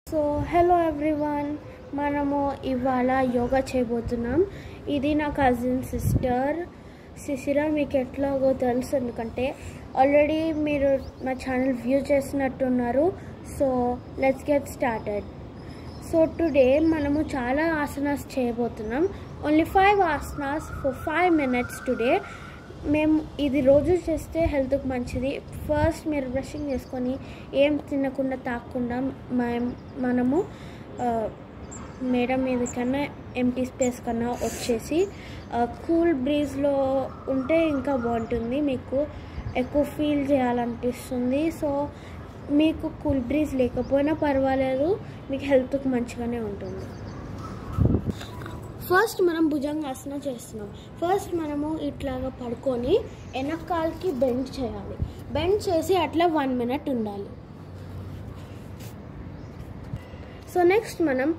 So hello everyone, మనము ఇవాళ యోగా చేయబోతున్నాం. ఇది నా కజిన్ సిస్టర్ శిశిర. మీకు ఎట్లాగో తెలుసు, ఎందుకంటే ఆల్రెడీ మీరు మా ఛానల్ వ్యూ చేసినట్టున్నారు. So let's get started. So today మనము చాలా ఆసనాస్ చేయబోతున్నాం. Only 5 asanas for 5 minutes today. మేము ఇది రోజు చేస్తే హెల్త్కి మంచిది. ఫస్ట్ మీరు బ్రషింగ్ చేసుకొని ఏం తినకుండా తాగకుండా మనము మేడ మీద కన్నా ఎంటీ స్పేస్ కన్నా వచ్చేసి కూల్ బ్రీజ్లో ఉంటే ఇంకా బాగుంటుంది, మీకు ఎక్కువ ఫీల్ చేయాలనిపిస్తుంది. సో మీకు కూల్ బ్రీజ్ లేకపోయినా పర్వాలేదు, మీకు హెల్త్కి మంచిగానే ఉంటుంది. ఫస్ట్ మనం భుజంగాసన చేస్తున్నాం. ఫస్ట్ మనము ఇట్లాగా పడుకొని వెనకాలకి బెండ్ చేయాలి. బెండ్ చేసి అట్లా 1 minute ఉండాలి. సో నెక్స్ట్ మనం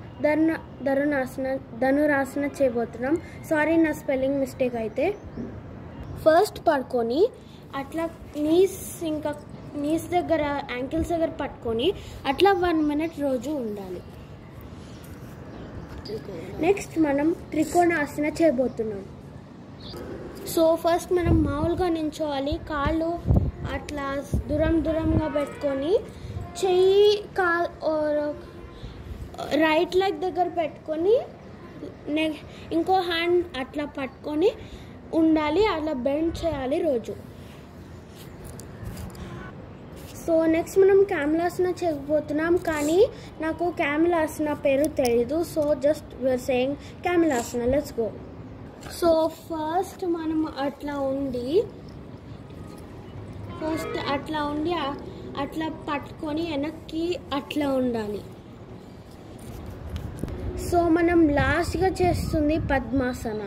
ధనురాసన చేయబోతున్నాం. సారీ, నా స్పెల్లింగ్ మిస్టేక్ అయితే. ఫస్ట్ పడుకొని అట్లా నీస్ దగ్గర యాంకిల్స్ దగ్గర పట్టుకొని అట్లా 1 minute రోజు ఉండాలి. నెక్స్ట్ మనం త్రికోణాసన చేయబోతున్నాం. సో ఫస్ట్ మనం మామూలుగా నించోవాలి. కాళ్ళు అట్లా దూరంగా పెట్టుకొని చెయ్యి రైట్ లెగ్ దగ్గర పెట్టుకొని ఇంకో హ్యాండ్ అట్లా పట్టుకొని ఉండాలి. అట్లా బెండ్ చేయాలి రోజు. సో నెక్స్ట్ మనం క్యామిలాసన చేయబోతున్నాం, కానీ నాకు క్యామిలాసన పేరు తెలీదు. సో జస్ట్ వీఆర్ సేయింగ్ క్యామిలాసన. Let's go. సో ఫస్ట్ మనం అట్లా ఉండి అట్లా పట్టుకొని వెనక్కి అట్లా ఉండాలి. సో మనం లాస్ట్గా చేస్తుంది padmasana.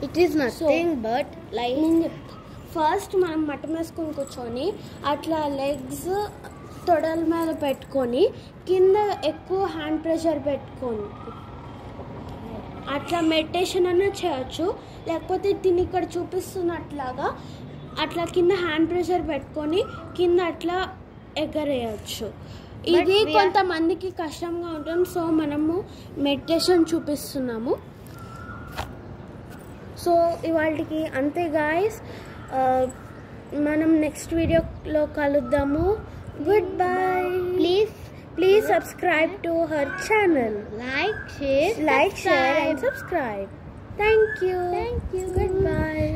It is nothing but like first మనం మట్టం వేసుకొని కూర్చొని అట్లా లెగ్స్ తొడల మీద పెట్టుకొని కింద ఎక్కువ హ్యాండ్ ప్రెషర్ పెట్టుకొని అట్లా మెడిటేషన్ అన్నా చేయొచ్చు, లేకపోతే దీన్ని ఇక్కడ చూపిస్తున్నట్లాగా అట్లా కింద హ్యాండ్ ప్రెషర్ పెట్టుకొని కింద అట్లా ఎగరేయచ్చు. ఇది కొంతమందికి కష్టంగా ఉంటుంది, సో మనము మెడిటేషన్ చూపిస్తున్నాము. సో ఇవాళకి అంతే గాయస్. మనం నెక్స్ట్ వీడియోలో కలుద్దాము. Good bye. Please subscribe to her channel. Like, share and subscribe. Thank you. Goodbye.